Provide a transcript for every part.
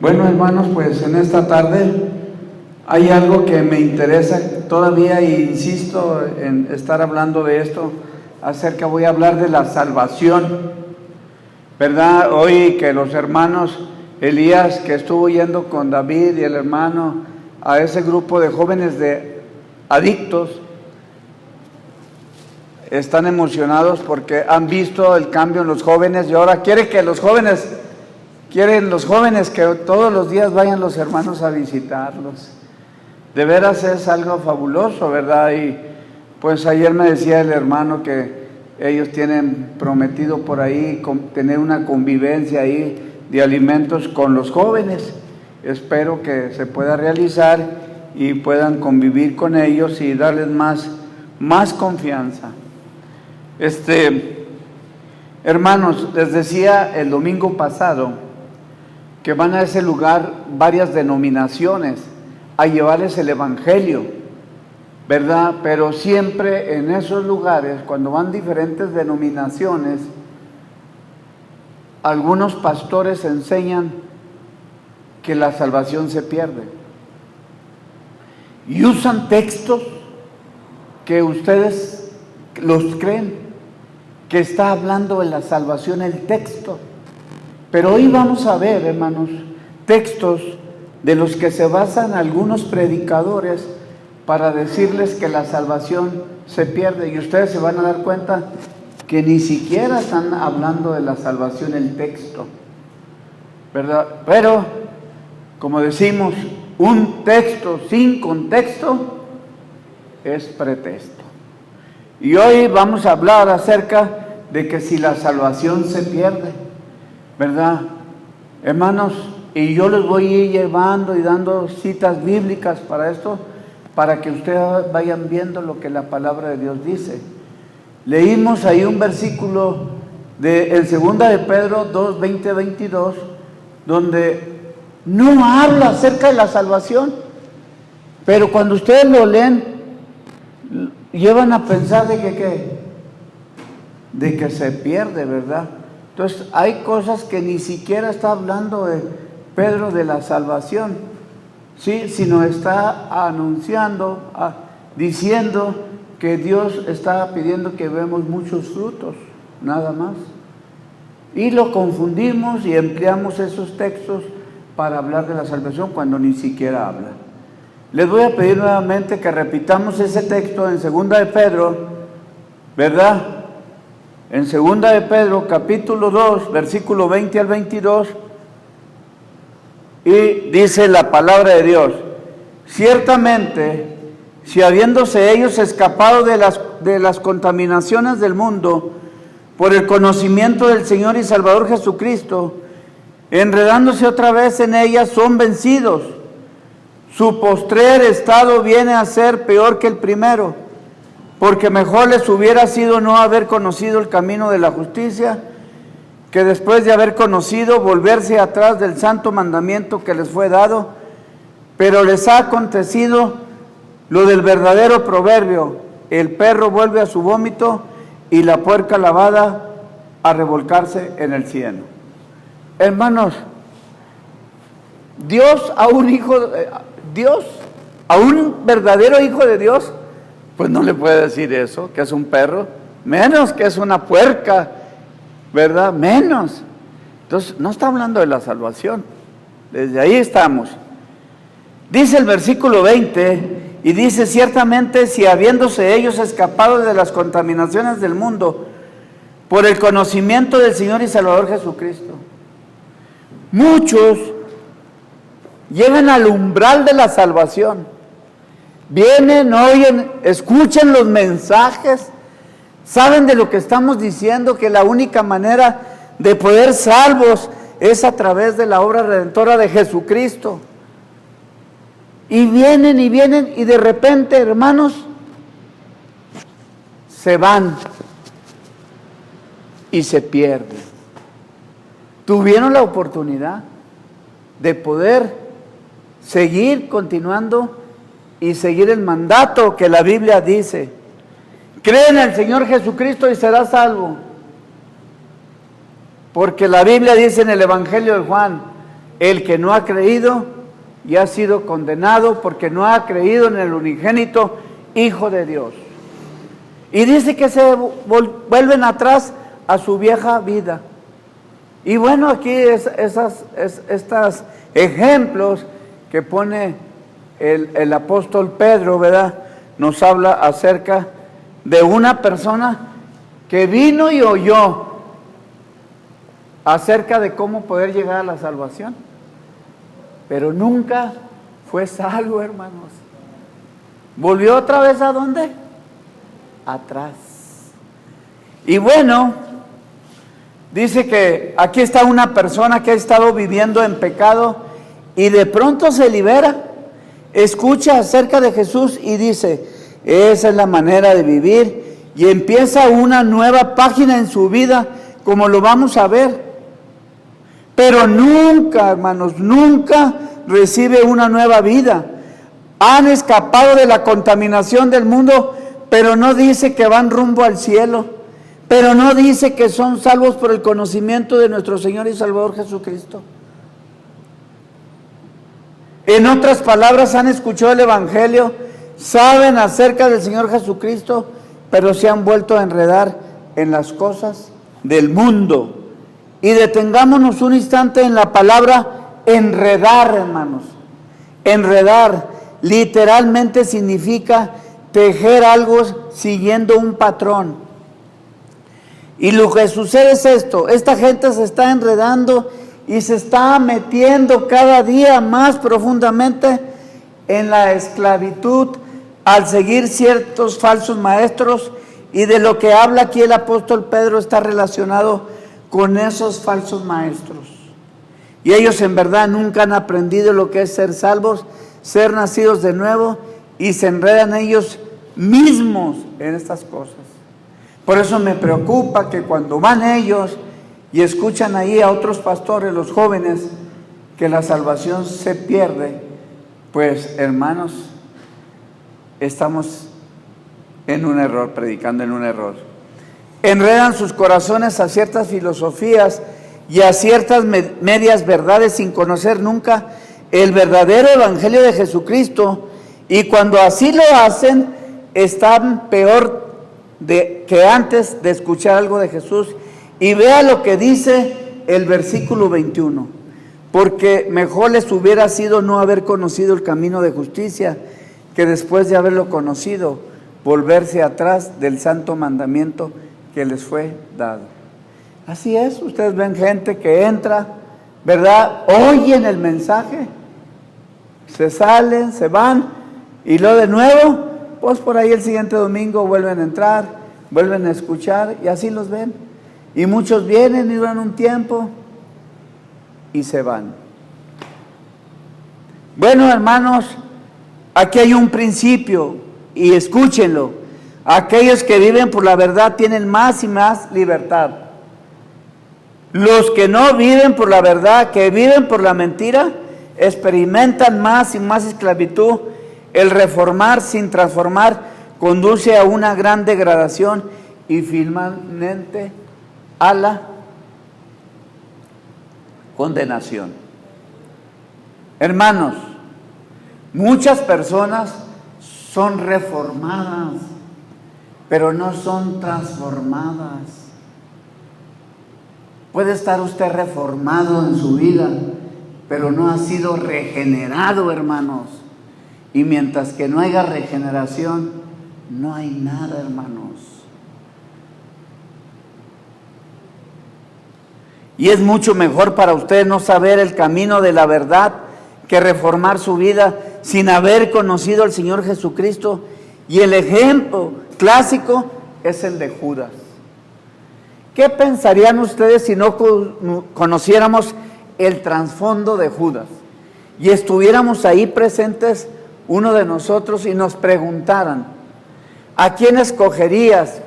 Bueno, hermanos, pues en esta tarde hay algo que me interesa todavía e insisto en estar hablando de esto, voy a hablar de la salvación, ¿verdad? Hoy que los hermanos Elías, que estuvo yendo con David y el hermano a ese grupo de jóvenes de adictos, están emocionados porque han visto el cambio en los jóvenes y ahora quieren los jóvenes que todos los días vayan los hermanos a visitarlos. De veras es algo fabuloso, ¿verdad? Y pues ayer me decía el hermano que ellos tienen prometido por ahí tener una convivencia ahí de alimentos con los jóvenes. Espero que se pueda realizar y puedan convivir con ellos y darles más confianza. Hermanos, les decía el domingo pasado que van a ese lugar varias denominaciones a llevarles el evangelio, ¿verdad? Pero siempre en esos lugares, cuando van diferentes denominaciones, algunos pastores enseñan que la salvación se pierde y usan textos que ustedes los creen que está hablando de la salvación el texto. Pero hoy vamos a ver, hermanos, textos de los que se basan algunos predicadores para decirles que la salvación se pierde, y ustedes se van a dar cuenta que ni siquiera están hablando de la salvación el texto, ¿verdad? Pero, como decimos, un texto sin contexto es pretexto. Y hoy vamos a hablar acerca de que si la salvación se pierde, ¿verdad? Hermanos, y yo les voy a ir llevando y dando citas bíblicas para esto, para que ustedes vayan viendo lo que la palabra de Dios dice. Leímos ahí un versículo en 2 de Pedro 2, 20, 22, donde no habla acerca de la salvación, pero cuando ustedes lo leen, llevan a pensar de que se pierde, ¿verdad? Entonces hay cosas que ni siquiera está hablando de Pedro de la salvación, ¿sí? Sino está anunciando, diciendo que Dios está pidiendo que vemos muchos frutos, nada más. Y lo confundimos y empleamos esos textos para hablar de la salvación cuando ni siquiera habla. Les voy a pedir nuevamente que repitamos ese texto en 2 de Pedro, ¿verdad? En 2 de Pedro, capítulo 2, versículo 20 al 22, y dice la palabra de Dios: ciertamente, si habiéndose ellos escapado de las contaminaciones del mundo, por el conocimiento del Señor y Salvador Jesucristo, enredándose otra vez en ellas, son vencidos, su postrer estado viene a ser peor que el primero, porque mejor les hubiera sido no haber conocido el camino de la justicia, que después de haber conocido, volverse atrás del santo mandamiento que les fue dado. Pero les ha acontecido lo del verdadero proverbio: el perro vuelve a su vómito y la puerca lavada a revolcarse en el cieno. Hermanos, Dios a un verdadero hijo de Dios, pues no le puede decir eso, que es un perro, menos que es una puerca, ¿verdad? Menos. Entonces, no está hablando de la salvación. Desde ahí estamos. Dice el versículo 20, y dice: ciertamente, si habiéndose ellos escapado de las contaminaciones del mundo, por el conocimiento del Señor y Salvador Jesucristo, muchos llegan al umbral de la salvación, vienen, oyen, escuchan los mensajes, saben de lo que estamos diciendo, que la única manera de poder salvos es a través de la obra redentora de Jesucristo. Y vienen y de repente, hermanos, se van y se pierden. Tuvieron la oportunidad de poder seguir continuando y seguir el mandato que la Biblia dice: cree en el Señor Jesucristo y serás salvo. Porque la Biblia dice en el Evangelio de Juan el que no ha creído y ha sido condenado porque no ha creído en el unigénito Hijo de Dios. Y dice que se vuelven atrás a su vieja vida. Y bueno, aquí estos ejemplos que pone el apóstol Pedro, ¿verdad? Nos habla acerca de una persona que vino y oyó acerca de cómo poder llegar a la salvación, pero nunca fue salvo, hermanos. ¿Volvió otra vez a dónde? Atrás. Y bueno, dice que aquí está una persona que ha estado viviendo en pecado y de pronto se libera, escucha acerca de Jesús y dice, esa es la manera de vivir, y empieza una nueva página en su vida, como lo vamos a ver. Pero nunca, hermanos, nunca recibe una nueva vida. Han escapado de la contaminación del mundo, pero no dice que van rumbo al cielo, pero no dice que son salvos por el conocimiento de nuestro Señor y Salvador Jesucristo. En otras palabras, han escuchado el Evangelio, saben acerca del Señor Jesucristo, pero se han vuelto a enredar en las cosas del mundo. Y detengámonos un instante en la palabra enredar, hermanos. Enredar literalmente significa tejer algo siguiendo un patrón. Y lo que sucede es esto: esta gente se está enredando y se está metiendo cada día más profundamente en la esclavitud al seguir ciertos falsos maestros, y de lo que habla aquí el apóstol Pedro está relacionado con esos falsos maestros. Y ellos en verdad nunca han aprendido lo que es ser salvos, ser nacidos de nuevo, y se enredan ellos mismos en estas cosas. Por eso me preocupa que cuando van ellos y escuchan ahí a otros pastores, los jóvenes, que la salvación se pierde, pues hermanos, estamos en un error, predicando en un error. Enredan sus corazones a ciertas filosofías y a ciertas medias verdades sin conocer nunca el verdadero evangelio de Jesucristo, y cuando así lo hacen están peor que antes de escuchar algo de Jesús. Y vea lo que dice el versículo 21: porque mejor les hubiera sido no haber conocido el camino de justicia, que después de haberlo conocido volverse atrás del santo mandamiento que les fue dado. Así es, ustedes ven gente que entra, ¿verdad? Oyen el mensaje, se salen, se van, y luego de nuevo, pues por ahí el siguiente domingo vuelven a entrar, vuelven a escuchar, y así los ven. Y muchos vienen y duran un tiempo y se van. Bueno, hermanos, aquí hay un principio, y escúchenlo: aquellos que viven por la verdad tienen más y más libertad. Los que no viven por la verdad, que viven por la mentira, experimentan más y más esclavitud. El reformar sin transformar conduce a una gran degradación y finalmente a la condenación. Hermanos, muchas personas son reformadas, pero no son transformadas. Puede estar usted reformado en su vida, pero no ha sido regenerado, hermanos. Y mientras que no haya regeneración, no hay nada, hermanos. Y es mucho mejor para usted no saber el camino de la verdad que reformar su vida sin haber conocido al Señor Jesucristo. Y el ejemplo clásico es el de Judas. ¿Qué pensarían ustedes si no conociéramos el trasfondo de Judas y estuviéramos ahí presentes uno de nosotros y nos preguntaran: ¿a quién escogerías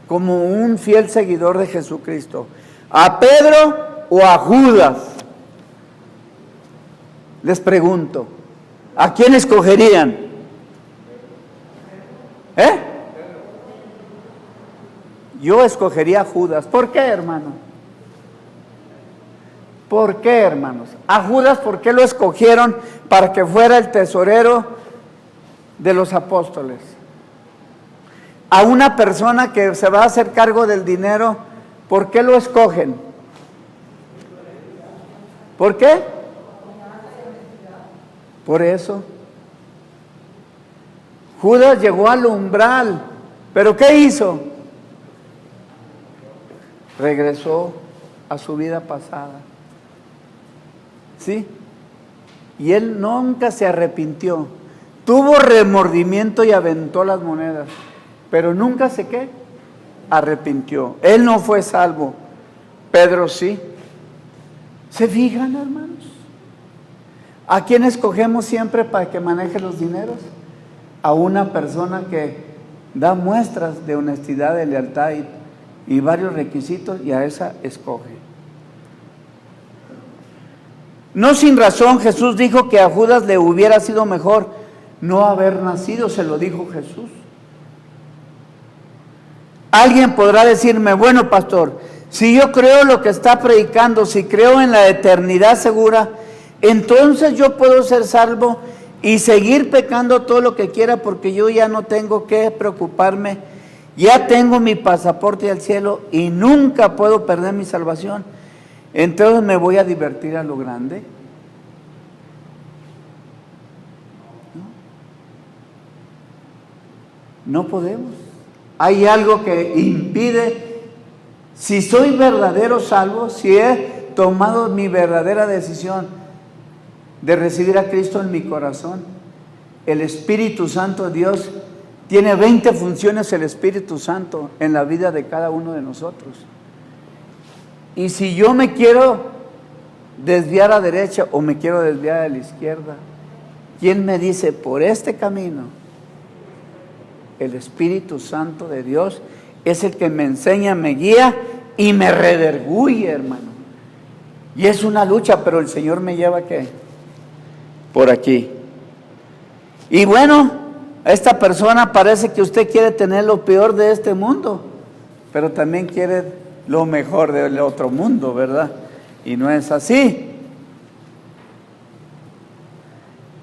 como un fiel seguidor de Jesucristo? ¿A Pedro o a Judas? Les pregunto, ¿a quién escogerían? Yo escogería a Judas. ¿Por qué, hermano? ¿Por qué, hermanos? A Judas, ¿por qué lo escogieron para que fuera el tesorero de los apóstoles? A una persona que se va a hacer cargo del dinero, ¿por qué lo escogen? ¿Por qué? Por eso. Judas llegó al umbral, ¿pero qué hizo? Regresó a su vida pasada. ¿Sí? Y él nunca se arrepintió. Tuvo remordimiento y aventó las monedas, pero nunca se ¿qué? Arrepintió. Él no fue salvo. Pedro sí. ¿Se fijan, hermanos? ¿A quién escogemos siempre para que maneje los dineros? A una persona que da muestras de honestidad, de lealtad y varios requisitos, y a esa escoge. No sin razón Jesús dijo que a Judas le hubiera sido mejor no haber nacido, se lo dijo Jesús. Alguien podrá decirme, bueno, pastor, si yo creo lo que está predicando, si creo en la eternidad segura, entonces yo puedo ser salvo y seguir pecando todo lo que quiera porque yo ya no tengo que preocuparme, ya tengo mi pasaporte al cielo y nunca puedo perder mi salvación. Entonces me voy a divertir a lo grande. No podemos. Hay algo que impide. Si soy verdadero salvo, si he tomado mi verdadera decisión de recibir a Cristo en mi corazón, el Espíritu Santo de Dios tiene 20 funciones, el Espíritu Santo en la vida de cada uno de nosotros. Y si yo me quiero desviar a derecha o me quiero desviar a la izquierda, ¿quién me dice por este camino? El Espíritu Santo de Dios es el que me enseña, me guía y me redarguye, hermano. Y es una lucha, pero el Señor me lleva ¿qué? Por aquí. Y bueno, esta persona parece que usted quiere tener lo peor de este mundo, pero también quiere lo mejor del otro mundo, ¿verdad? Y no es así.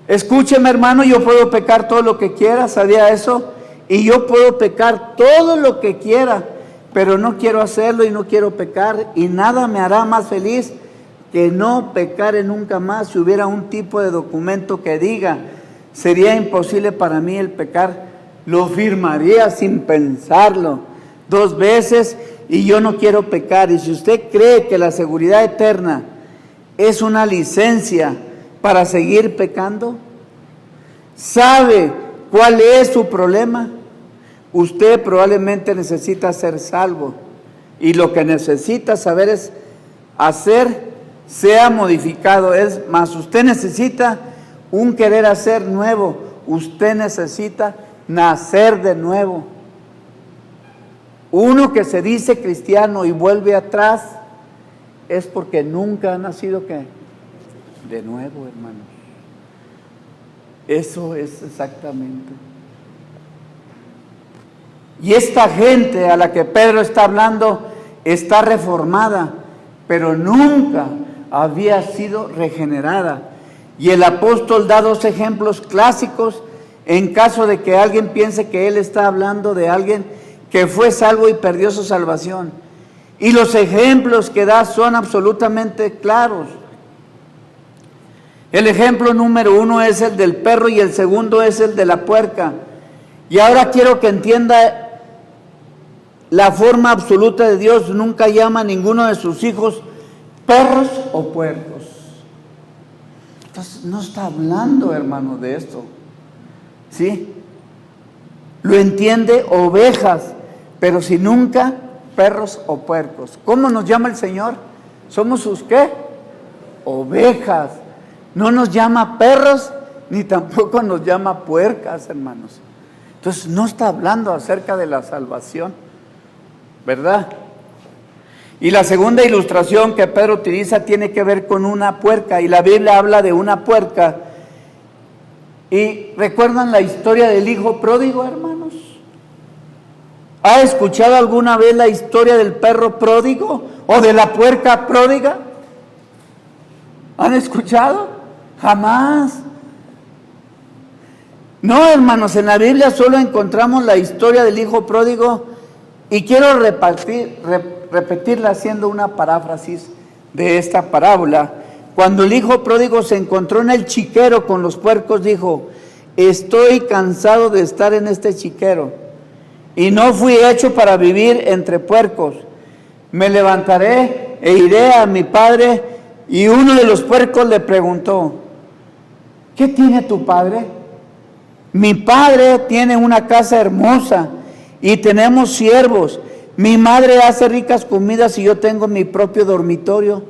Escúcheme, hermano, yo puedo pecar todo lo que quiera, ¿sabía eso? Y yo puedo pecar todo lo que quiera, pero no quiero hacerlo y no quiero pecar, y nada me hará más feliz que no pecare nunca más. Si hubiera un tipo de documento que diga, sería imposible para mí el pecar, lo firmaría sin pensarlo 2 veces, y yo no quiero pecar. Y si usted cree que la seguridad eterna es una licencia para seguir pecando, ¿sabe cuál es su problema? Usted probablemente necesita ser salvo, y lo que necesita saber es hacer sea modificado. Es más, usted necesita un querer hacer nuevo, usted necesita nacer de nuevo. Uno que se dice cristiano y vuelve atrás es porque nunca ha nacido ¿qué? De nuevo, hermanos. Eso es exactamente. Y esta gente a la que Pedro está hablando está reformada, pero nunca había sido regenerada. Y el apóstol da 2 ejemplos clásicos en caso de que alguien piense que él está hablando de alguien que fue salvo y perdió su salvación. Y los ejemplos que da son absolutamente claros. El ejemplo número 1 es el del perro y el segundo es el de la puerca. Y ahora quiero que entienda la forma absoluta de Dios. Nunca llama a ninguno de sus hijos perros o puercos. Entonces no está hablando, hermano, de esto. ¿Sí? Lo entiende ovejas, pero si nunca perros o puercos. ¿Cómo nos llama el Señor? ¿Somos sus qué? Ovejas. No nos llama perros, ni tampoco nos llama puercas, hermanos. Entonces no está hablando acerca de la salvación, ¿verdad? Y la segunda ilustración que Pedro utiliza tiene que ver con una puerca, y la Biblia habla de una puerca. ¿Y recuerdan la historia del hijo pródigo, hermanos? ¿Ha escuchado alguna vez la historia del perro pródigo o de la puerca pródiga? ¿Han escuchado? Jamás. No, hermanos, en la Biblia solo encontramos la historia del hijo pródigo y quiero repetirla haciendo una paráfrasis de esta parábola. Cuando el hijo pródigo se encontró en el chiquero con los puercos, dijo: estoy cansado de estar en este chiquero y no fui hecho para vivir entre puercos. Me levantaré e iré a mi padre. Y uno de los puercos le preguntó: ¿qué tiene tu padre? Mi padre tiene una casa hermosa y tenemos siervos. Mi madre hace ricas comidas y yo tengo mi propio dormitorio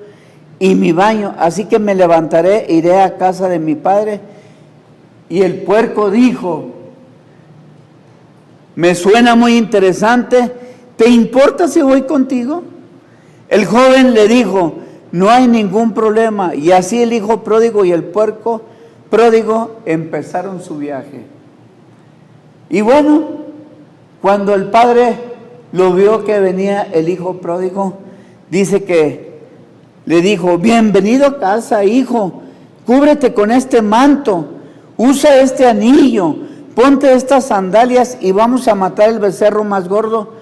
y mi baño. Así que me levantaré e iré a casa de mi padre. Y el puerco dijo: me suena muy interesante. ¿Te importa si voy contigo? El joven le dijo: no hay ningún problema. Y así el hijo pródigo y el puerco pródigo empezaron su viaje. Y bueno, cuando el padre lo vio que venía el hijo pródigo, dice que le dijo: bienvenido a casa, hijo, cúbrete con este manto, usa este anillo, ponte estas sandalias y vamos a matar el becerro más gordo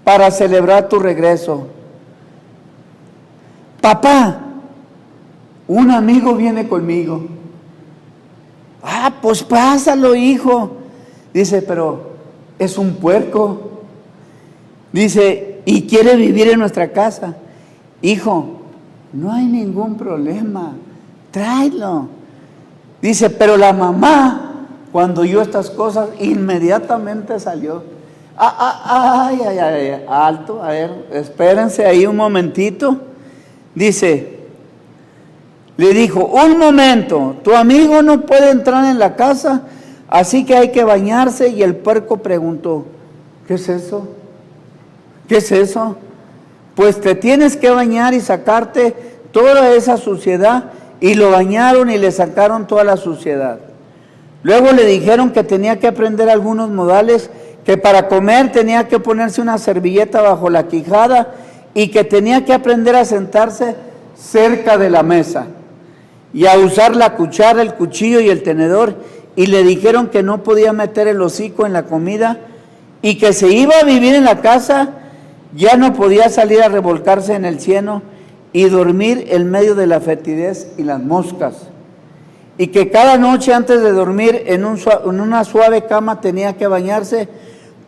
para celebrar tu regreso. Papá, un amigo viene conmigo. Ah, pues pásalo, hijo. Dice: pero es un puerco. Dice: y quiere vivir en nuestra casa. Hijo, no hay ningún problema, tráelo. Dice: pero la mamá, cuando oyó estas cosas, inmediatamente salió. Ay, alto, a ver, espérense ahí un momentito. Dice, le dijo: un momento, tu amigo no puede entrar en la casa, así que hay que bañarse. Y el puerco preguntó: ¿qué es eso? ¿Qué es eso? Pues te tienes que bañar y sacarte toda esa suciedad. Y lo bañaron y le sacaron toda la suciedad. Luego le dijeron que tenía que aprender algunos modales, que para comer tenía que ponerse una servilleta bajo la quijada y que tenía que aprender a sentarse cerca de la mesa y a usar la cuchara, el cuchillo y el tenedor. Y le dijeron que no podía meter el hocico en la comida y que se iba a vivir en la casa, ya no podía salir a revolcarse en el cieno y dormir en medio de la fetidez y las moscas. Y que cada noche antes de dormir en una suave cama tenía que bañarse.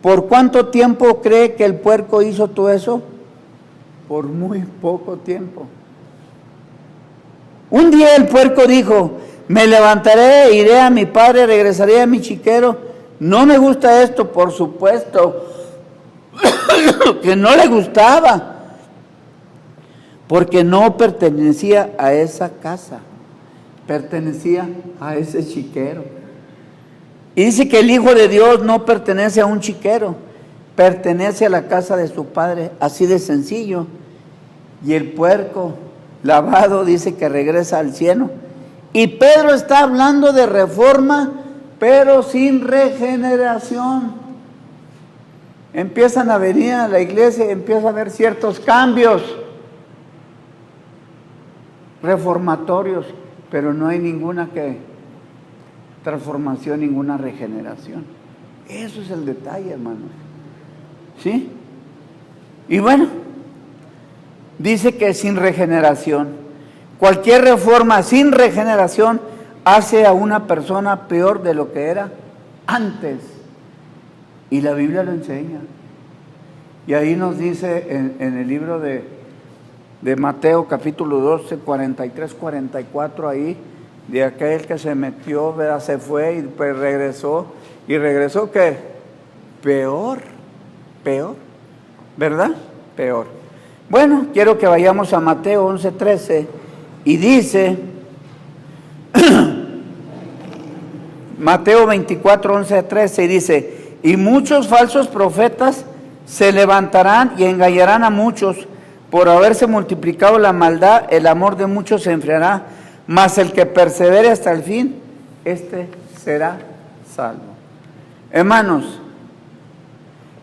¿Por cuánto tiempo cree que el puerco hizo todo eso? Por muy poco tiempo. Un día el puerco dijo: me levantaré, iré a mi padre, regresaré a mi chiquero. No me gusta esto, por supuesto que no le gustaba, porque no pertenecía a esa casa, pertenecía a ese chiquero. Y dice que el Hijo de Dios no pertenece a un chiquero, pertenece a la casa de su padre, así de sencillo. Y el puerco lavado dice que regresa al cielo. Y Pedro está hablando de reforma, pero sin regeneración. Empiezan a venir a la iglesia y empieza a haber ciertos cambios reformatorios, pero no hay ninguna transformación, ninguna regeneración. Eso es el detalle, hermanos. ¿Sí? Y bueno, dice que sin regeneración, cualquier reforma sin regeneración hace a una persona peor de lo que era antes. Y la Biblia lo enseña. Y ahí nos dice en el libro de Mateo capítulo 12, 43, 44, ahí, de aquel que se metió, ¿verdad? Se fue y pues regresó. ¿Y regresó qué? Peor, ¿verdad? Peor. Bueno, quiero que vayamos a Mateo 11, 13 y dice, Mateo 24, 11, 13 y dice, y muchos falsos profetas se levantarán y engañarán a muchos. Por haberse multiplicado la maldad, el amor de muchos se enfriará, mas el que persevere hasta el fin, este será salvo. Hermanos,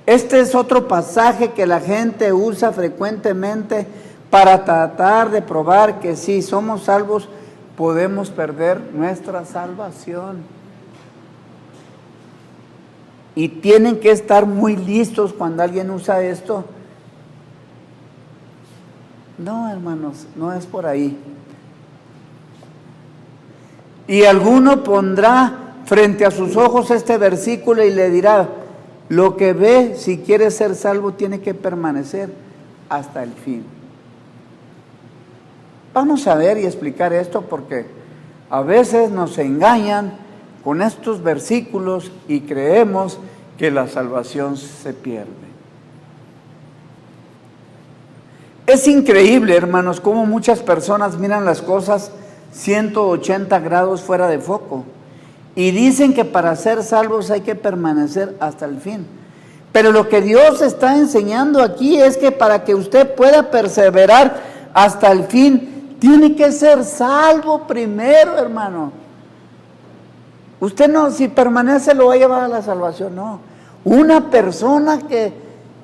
este es otro pasaje que la gente usa frecuentemente para tratar de probar que sí, somos salvos, podemos perder nuestra salvación. Y tienen que estar muy listos cuando alguien usa esto. No, hermanos, no es por ahí. Y alguno pondrá frente a sus ojos este versículo y le dirá: lo que ve, si quiere ser salvo, tiene que permanecer hasta el fin. Vamos a ver y explicar esto, porque a veces nos engañan con estos versículos y creemos que la salvación se pierde. Es increíble, hermanos, cómo muchas personas miran las cosas 180 grados fuera de foco y dicen que para ser salvos hay que permanecer hasta el fin. Pero lo que Dios está enseñando aquí es que para que usted pueda perseverar hasta el fin, tiene que ser salvo primero, hermano. Usted no, si permanece, lo va a llevar a la salvación, no. Una persona que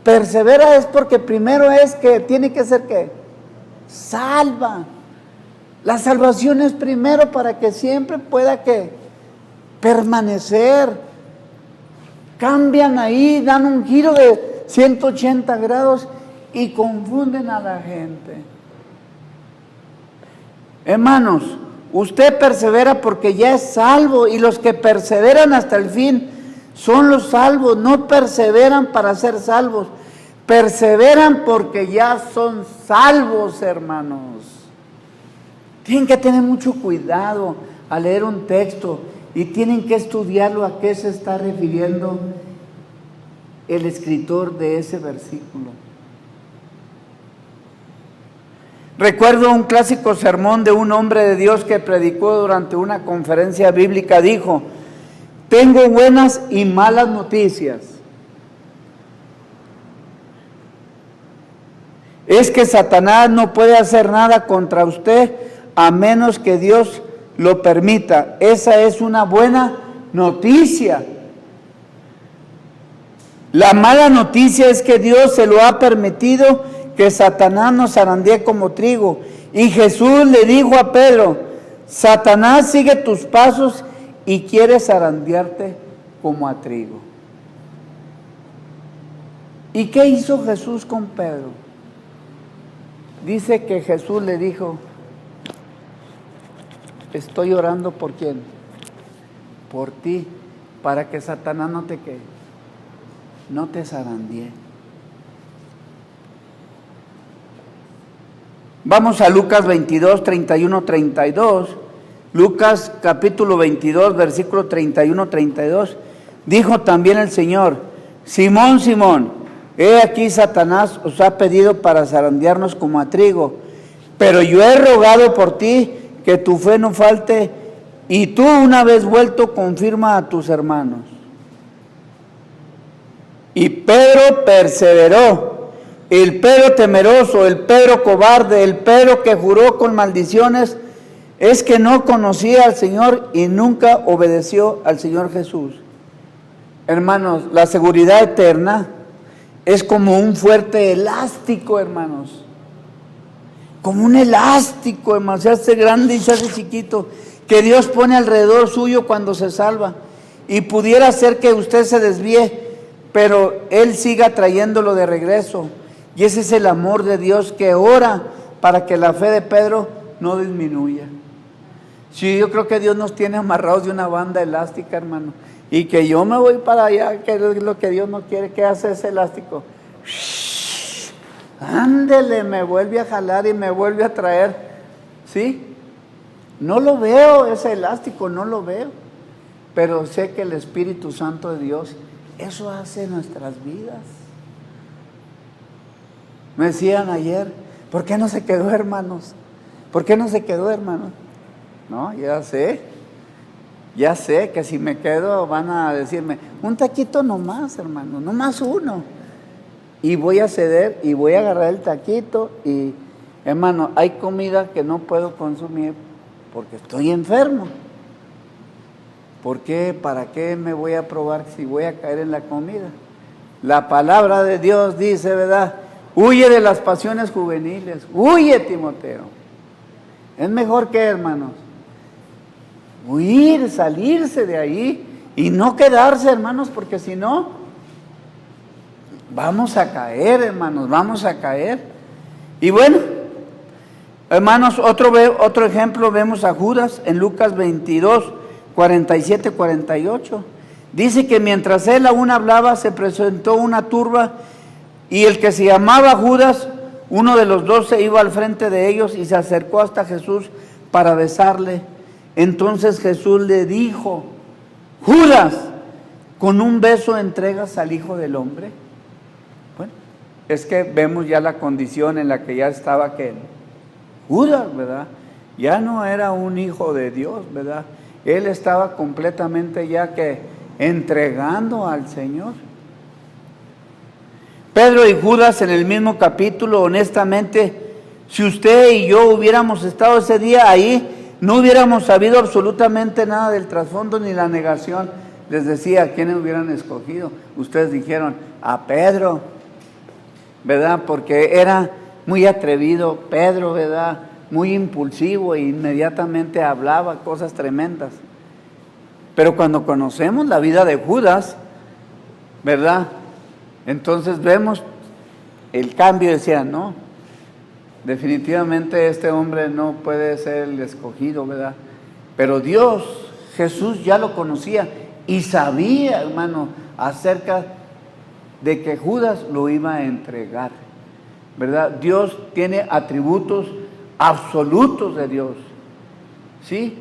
persevera es porque primero es que tiene que ser ¿qué? Salva. La salvación es primero para que siempre pueda ¿qué? Permanecer. Cambian ahí, dan un giro de 180 grados y confunden a la gente. Hermanos, usted persevera porque ya es salvo, y los que perseveran hasta el fin son los salvos. No perseveran para ser salvos, perseveran porque ya son salvos, hermanos. Tienen que tener mucho cuidado al leer un texto y tienen que estudiarlo, a qué se está refiriendo el escritor de ese versículo. Recuerdo un clásico sermón de un hombre de Dios que predicó durante una conferencia bíblica. Dijo: tengo buenas y malas noticias. Es que Satanás no puede hacer nada contra usted a menos que Dios lo permita. Esa es una buena noticia. La mala noticia es que Dios se lo ha permitido que Satanás nos zarandee como trigo. Y Jesús le dijo a Pedro: Satanás sigue tus pasos y quiere zarandearte como a trigo. ¿Y qué hizo Jesús con Pedro? Dice que Jesús le dijo: estoy orando ¿por quién? Por ti, para que Satanás no te zarandee. Vamos a Lucas 22, 31, 32. Lucas capítulo 22, versículo 31, 32. Dijo también el Señor: Simón, Simón, he aquí Satanás os ha pedido para zarandearnos como a trigo, pero yo he rogado por ti que tu fe no falte, y tú, una vez vuelto, confirma a tus hermanos. Y Pedro perseveró. El Pedro temeroso, el Pedro cobarde, el Pedro que juró con maldiciones, es que no conocía al Señor y nunca obedeció al Señor Jesús. Hermanos, la seguridad eterna es como un fuerte elástico, hermanos. Como un elástico, hermanos, se hace grande y se hace chiquito, que Dios pone alrededor suyo cuando se salva. Y pudiera ser que usted se desvíe, pero Él siga trayéndolo de regreso. Y ese es el amor de Dios, que ora para que la fe de Pedro no disminuya. Sí, yo creo que Dios nos tiene amarrados de una banda elástica, hermano. Y que yo me voy para allá, que es lo que Dios no quiere. ¿Qué hace ese elástico? Ándele, me vuelve a jalar y me vuelve a traer. ¿Sí? No lo veo, ese elástico, no lo veo. Pero sé que el Espíritu Santo de Dios, eso hace en nuestras vidas. Me decían ayer: ¿por qué no se quedó, hermanos? ¿Por qué no se quedó, hermanos? No, ya sé que si me quedo van a decirme: un taquito nomás, hermano, nomás uno. Y voy a ceder y voy a agarrar el taquito y, hermano, hay comida que no puedo consumir porque estoy enfermo. ¿Por qué? ¿Para qué me voy a probar si voy a caer en la comida? La palabra de Dios dice, ¿verdad? Huye de las pasiones juveniles, huye, Timoteo. Es mejor que, hermanos, huir, salirse de ahí y no quedarse, hermanos, porque si no, vamos a caer, hermanos, vamos a caer. Y bueno, hermanos, otro ejemplo vemos a Judas en Lucas 22, 47, 48. Dice que mientras él aún hablaba, se presentó una turba y el que se llamaba Judas, uno de los 12, iba al frente de ellos y se acercó hasta Jesús para besarle. Entonces Jesús le dijo: Judas, ¿con un beso entregas al Hijo del Hombre? Bueno, es que vemos ya la condición en la que ya estaba aquel Judas, ¿verdad? Ya no era un hijo de Dios, ¿verdad? Él estaba completamente ya que entregando al Señor. Pedro y Judas en el mismo capítulo, honestamente, si usted y yo hubiéramos estado ese día ahí, no hubiéramos sabido absolutamente nada del trasfondo ni la negación. Les decía, ¿a quiénes hubieran escogido? Ustedes dijeron, a Pedro, ¿verdad? Porque era muy atrevido Pedro, ¿verdad? Muy impulsivo e inmediatamente hablaba cosas tremendas. Pero cuando conocemos la vida de Judas, ¿verdad? Entonces vemos el cambio, decía, no, definitivamente este hombre no puede ser el escogido, ¿verdad? Pero Dios, Jesús ya lo conocía y sabía, hermano, acerca de que Judas lo iba a entregar, ¿verdad? Dios tiene atributos absolutos de Dios, ¿sí?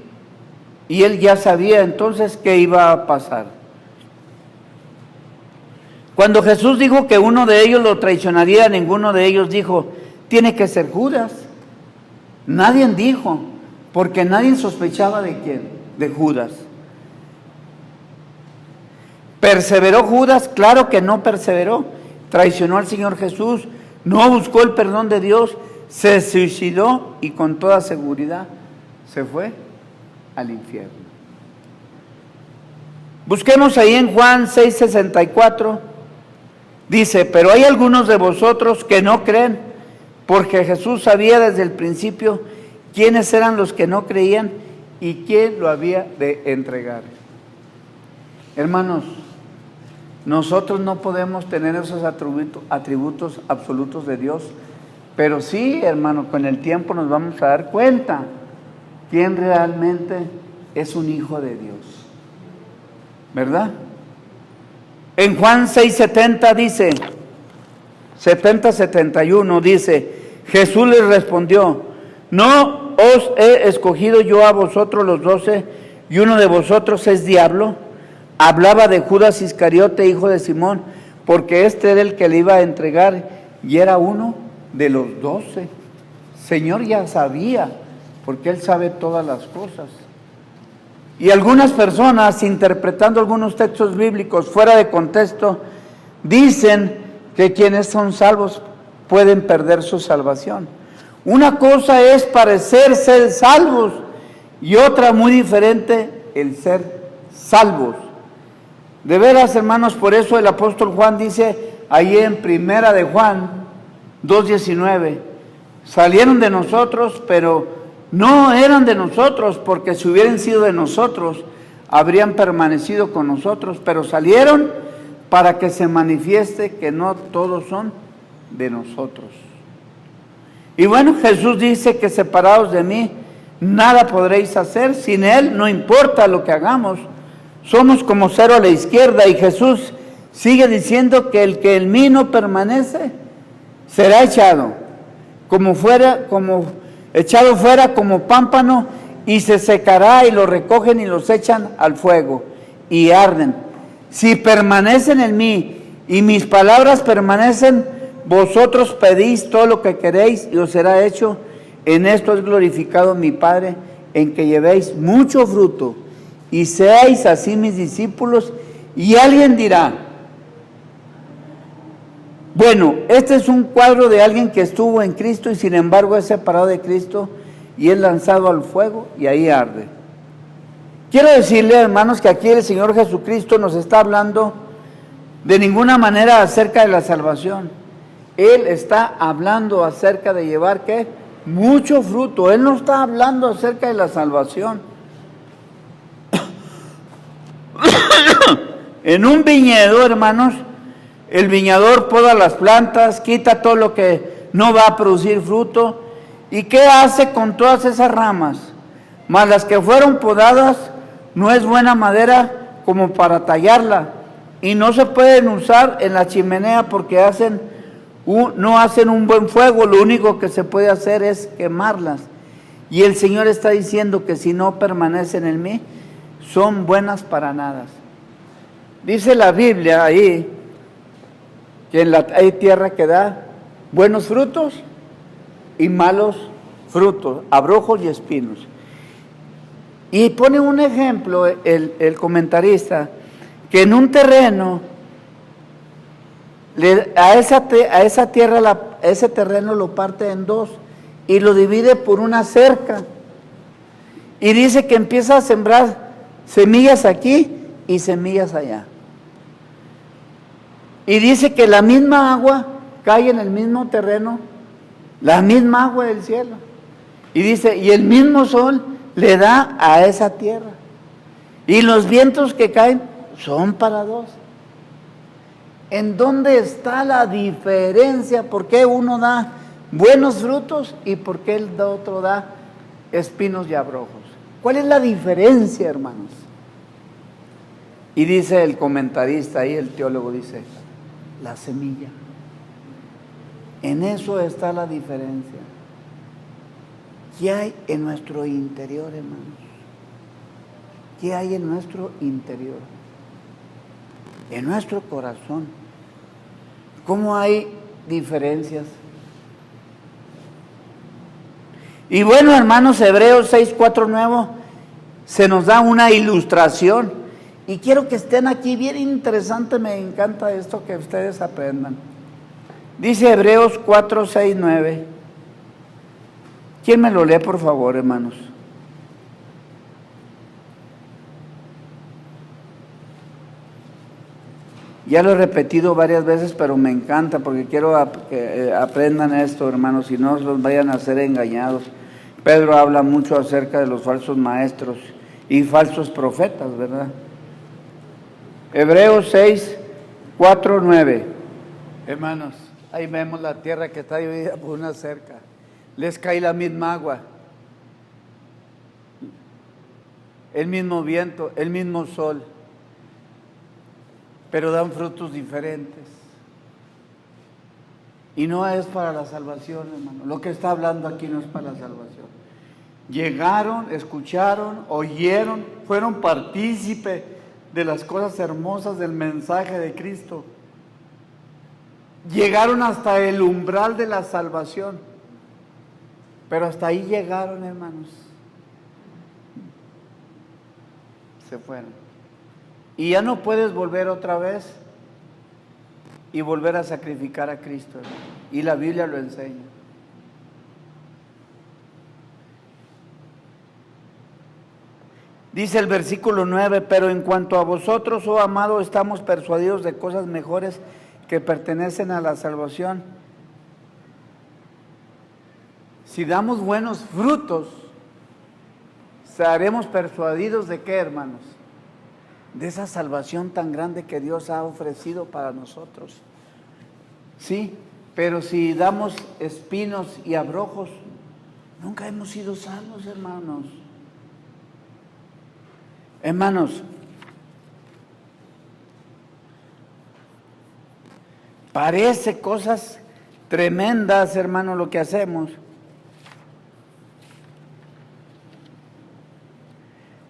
Y él ya sabía entonces qué iba a pasar. Cuando Jesús dijo que uno de ellos lo traicionaría, ninguno de ellos dijo, tiene que ser Judas. Nadie dijo, porque nadie sospechaba de quién, de Judas. ¿Perseveró Judas? Claro que no perseveró. Traicionó al Señor Jesús, no buscó el perdón de Dios, se suicidó y con toda seguridad se fue al infierno. Busquemos ahí en Juan 6:64. Dice, pero hay algunos de vosotros que no creen, porque Jesús sabía desde el principio quiénes eran los que no creían y quién lo había de entregar. Hermanos, nosotros no podemos tener esos atributos absolutos de Dios, pero sí, hermano, con el tiempo nos vamos a dar cuenta quién realmente es un hijo de Dios, ¿verdad? En Juan 6:70 dice, 70-71 dice, Jesús les respondió, ¿no os he escogido yo a vosotros los 12 y uno de vosotros es diablo? Hablaba de Judas Iscariote, hijo de Simón, porque este era el que le iba a entregar y era uno de los 12. Señor ya sabía, porque Él sabe todas las cosas. Y algunas personas, interpretando algunos textos bíblicos fuera de contexto, dicen que quienes son salvos pueden perder su salvación. Una cosa es parecer ser salvos y otra muy diferente, el ser salvos. De veras, hermanos, por eso el apóstol Juan dice ahí en Primera de Juan 2:19, salieron de nosotros, pero no eran de nosotros, porque si hubieran sido de nosotros, habrían permanecido con nosotros, pero salieron para que se manifieste que no todos son de nosotros. Y bueno, Jesús dice que separados de mí, nada podréis hacer, sin Él no importa lo que hagamos, somos como cero a la izquierda, y Jesús sigue diciendo que el que en mí no permanece, será echado fuera como pámpano y se secará y lo recogen y los echan al fuego y arden. Si permanecen en mí y mis palabras permanecen, vosotros pedís todo lo que queréis y os será hecho. En esto es glorificado mi Padre, en que llevéis mucho fruto y seáis así mis discípulos. Y alguien dirá, bueno, este es un cuadro de alguien que estuvo en Cristo y sin embargo es separado de Cristo y es lanzado al fuego y ahí arde. Quiero decirle, hermanos, que aquí el Señor Jesucristo nos está hablando de ninguna manera acerca de la salvación. Él está hablando acerca de llevar, ¿qué? Mucho fruto. Él no está hablando acerca de la salvación. En un viñedo, hermanos, el viñador poda las plantas, quita todo lo que no va a producir fruto. ¿Y qué hace con todas esas ramas? Mas las que fueron podadas no es buena madera como para tallarla, y no se pueden usar en la chimenea porque no hacen un buen fuego. Lo único que se puede hacer es quemarlas. Y el Señor está diciendo que si no permanecen en mí, son buenas para nada. Dice la Biblia ahí que hay tierra que da buenos frutos y malos frutos, abrojos y espinos. Y pone un ejemplo el comentarista, que en un terreno, a ese terreno lo parte en dos y lo divide por una cerca. Y dice que empieza a sembrar semillas aquí y semillas allá. Y dice que la misma agua cae en el mismo terreno, la misma agua del cielo. Y dice, y el mismo sol le da a esa tierra. Y los vientos que caen son para dos. ¿En dónde está la diferencia? ¿Por qué uno da buenos frutos y por qué el otro da espinos y abrojos? ¿Cuál es la diferencia, hermanos? Y dice el comentarista ahí, el teólogo dice, la semilla. En eso está la diferencia. ¿Qué hay en nuestro interior, hermanos? ¿Qué hay en nuestro interior? En nuestro corazón. ¿Cómo hay diferencias? Y bueno, hermanos, Hebreos 6:4-9 se nos da una ilustración. Y quiero que estén aquí, bien interesante, me encanta esto que ustedes aprendan. Dice Hebreos 4:6-9. ¿Quién me lo lee, por favor, hermanos? Ya lo he repetido varias veces, pero me encanta porque quiero que aprendan esto, hermanos, y no los vayan a ser engañados. Pedro habla mucho acerca de los falsos maestros y falsos profetas, ¿verdad? Hebreos 6:4-9. Hermanos, ahí vemos la tierra que está dividida por una cerca. Les cae la misma agua, el mismo viento, el mismo sol, pero dan frutos diferentes. Y no es para la salvación, hermano. Lo que está hablando aquí no es para la salvación. Llegaron, escucharon, oyeron, fueron partícipes de las cosas hermosas del mensaje de Cristo. Llegaron hasta el umbral de la salvación. Pero hasta ahí llegaron, hermanos. Se fueron. Y ya no puedes volver otra vez y volver a sacrificar a Cristo, hermano. Y la Biblia lo enseña. Dice el versículo 9, pero en cuanto a vosotros, oh amado, estamos persuadidos de cosas mejores que pertenecen a la salvación. Si damos buenos frutos, seremos persuadidos de qué, hermanos? De esa salvación tan grande que Dios ha ofrecido para nosotros. Sí, pero si damos espinos y abrojos, nunca hemos sido salvos, hermanos. Hermanos, parece cosas tremendas, hermanos, lo que hacemos.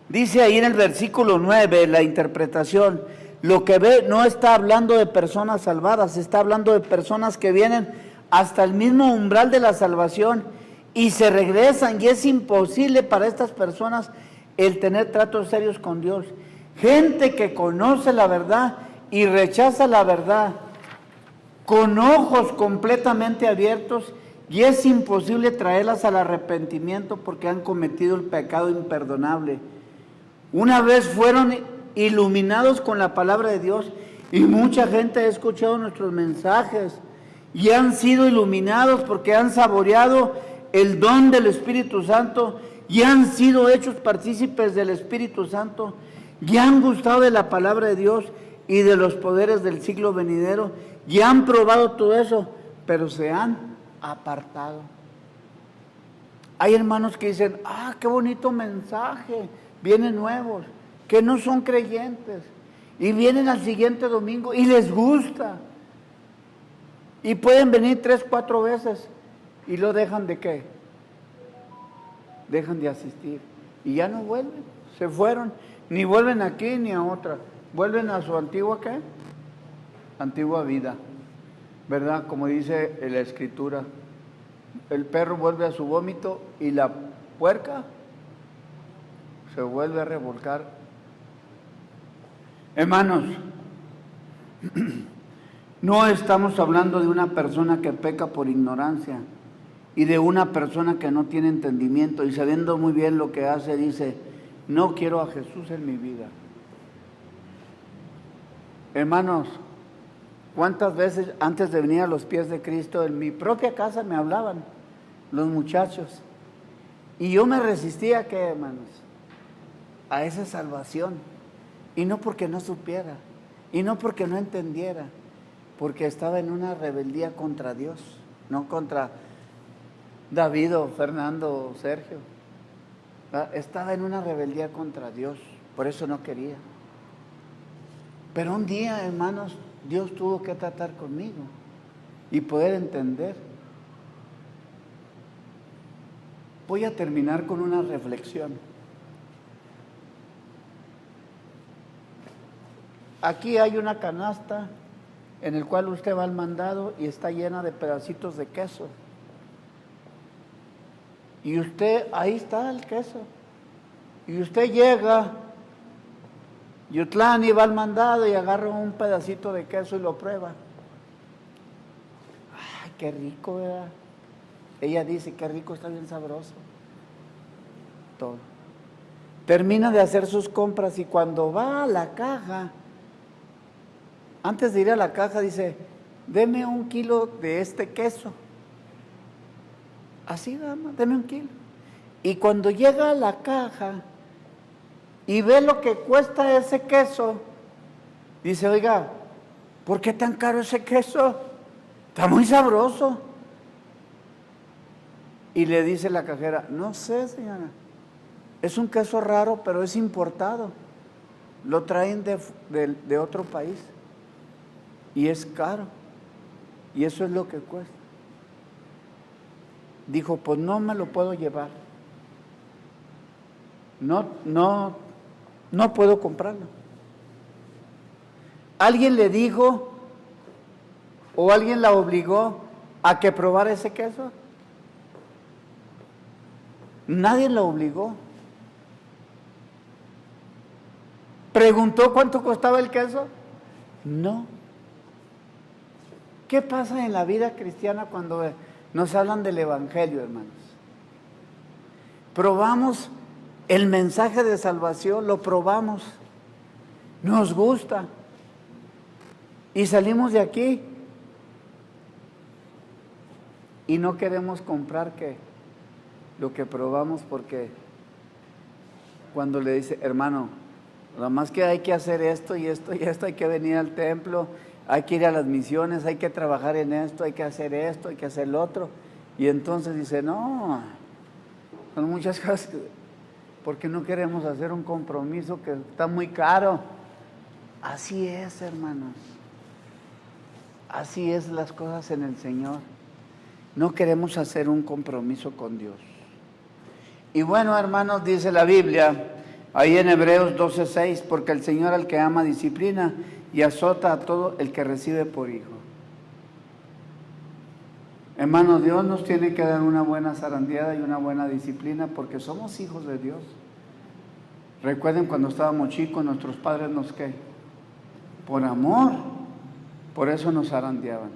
Dice ahí en el versículo 9, la interpretación, lo que ve no está hablando de personas salvadas, está hablando de personas que vienen hasta el mismo umbral de la salvación y se regresan, y es imposible para estas personas el tener tratos serios con Dios. Gente que conoce la verdad y rechaza la verdad con ojos completamente abiertos, y es imposible traerlas al arrepentimiento porque han cometido el pecado imperdonable. Una vez fueron iluminados con la palabra de Dios, y mucha gente ha escuchado nuestros mensajes y han sido iluminados porque han saboreado el don del Espíritu Santo y han sido hechos partícipes del Espíritu Santo y han gustado de la palabra de Dios y de los poderes del siglo venidero, y han probado todo eso, pero se han apartado. Hay hermanos que dicen, qué bonito mensaje, vienen nuevos, que no son creyentes, y vienen al siguiente domingo y les gusta, y pueden venir 3, 4 veces, y lo dejan de ¿qué? Dejan de asistir, y ya no vuelven, se fueron, ni vuelven aquí ni a otra, vuelven a su antigua ¿qué? Antigua vida, ¿verdad? Como dice la Escritura, el perro vuelve a su vómito y la puerca se vuelve a revolcar. Hermanos, no estamos hablando de una persona que peca por ignorancia y de una persona que no tiene entendimiento y sabiendo muy bien lo que hace, dice, no quiero a Jesús en mi vida. Hermanos, ¿cuántas veces antes de venir a los pies de Cristo en mi propia casa me hablaban los muchachos? Y yo me resistía, ¿qué, hermanos? A esa salvación. Y no porque no supiera, y no porque no entendiera, porque estaba en una rebeldía contra Dios, no contra David o Fernando o Sergio. Estaba en una rebeldía contra Dios, por eso no quería. Pero un día, hermanos, Dios tuvo que tratar conmigo y poder entender. Voy a terminar con una reflexión. Aquí hay una canasta en el cual usted va al mandado y está llena de pedacitos de queso. Y usted, ahí está el queso. Y usted llega, Yutlán, y va al mandado y agarra un pedacito de queso y lo prueba. ¡Ay, qué rico, ¿verdad? Ella dice, qué rico, está bien sabroso. Todo. Termina de hacer sus compras y cuando va a la caja, antes de ir a la caja dice, deme 1 kilo de este queso. Así, dama, deme 1 kilo. Y cuando llega a la caja y ve lo que cuesta ese queso, dice, oiga, ¿por qué tan caro ese queso? Está muy sabroso. Y le dice la cajera, no sé, señora, es un queso raro, pero es importado. Lo traen de otro país. Y es caro. Y eso es lo que cuesta. Dijo, pues no me lo puedo llevar. No puedo comprarlo. ¿Alguien le dijo o alguien la obligó a que probara ese queso? Nadie la obligó. ¿Preguntó cuánto costaba el queso? No. ¿Qué pasa en la vida cristiana cuando nos hablan del Evangelio, hermanos? Probamos el mensaje de salvación, lo probamos, nos gusta y salimos de aquí y no queremos comprar lo que probamos, porque cuando le dice, hermano, nada más que hay que hacer esto y esto y esto, hay que venir al templo, hay que ir a las misiones, hay que trabajar en esto, hay que hacer esto, hay que hacer lo otro. Y entonces dice, no, son muchas cosas, porque no queremos hacer un compromiso que está muy caro. Así es, hermanos. Así es las cosas en el Señor. No queremos hacer un compromiso con Dios. Y bueno, hermanos, dice la Biblia, ahí en Hebreos 12:6, porque el Señor al que ama disciplina y azota a todo el que recibe por hijo. Hermanos, Dios nos tiene que dar una buena zarandeada y una buena disciplina porque somos hijos de Dios. Recuerden cuando estábamos chicos, nuestros padres nos ¿qué? Por amor, por eso nos zarandeaban.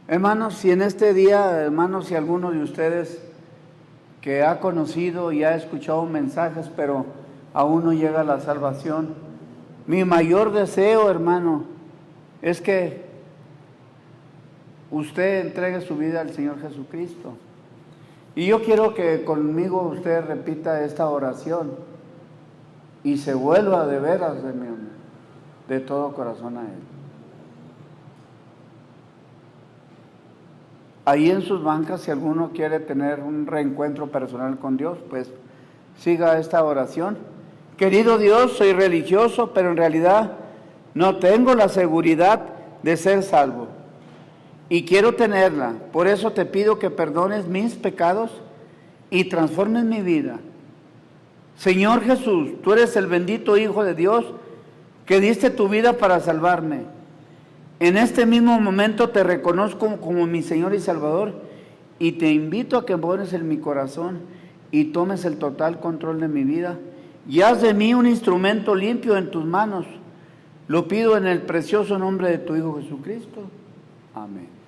Hermanos, si en este día, hermanos, si alguno de ustedes que ha conocido y ha escuchado mensajes, pero aún no llega a la salvación, mi mayor deseo, hermano, es que usted entregue su vida al Señor Jesucristo. Y yo quiero que conmigo usted repita esta oración y se vuelva de veras de todo corazón a Él. Ahí en sus bancas, si alguno quiere tener un reencuentro personal con Dios, pues siga esta oración. Querido Dios, soy religioso, pero en realidad no tengo la seguridad de ser salvo. Y quiero tenerla. Por eso te pido que perdones mis pecados y transformes mi vida. Señor Jesús, tú eres el bendito Hijo de Dios que diste tu vida para salvarme. En este mismo momento te reconozco como mi Señor y Salvador y te invito a que mores en mi corazón y tomes el total control de mi vida y haz de mí un instrumento limpio en tus manos. Lo pido en el precioso nombre de tu Hijo Jesucristo. Amén.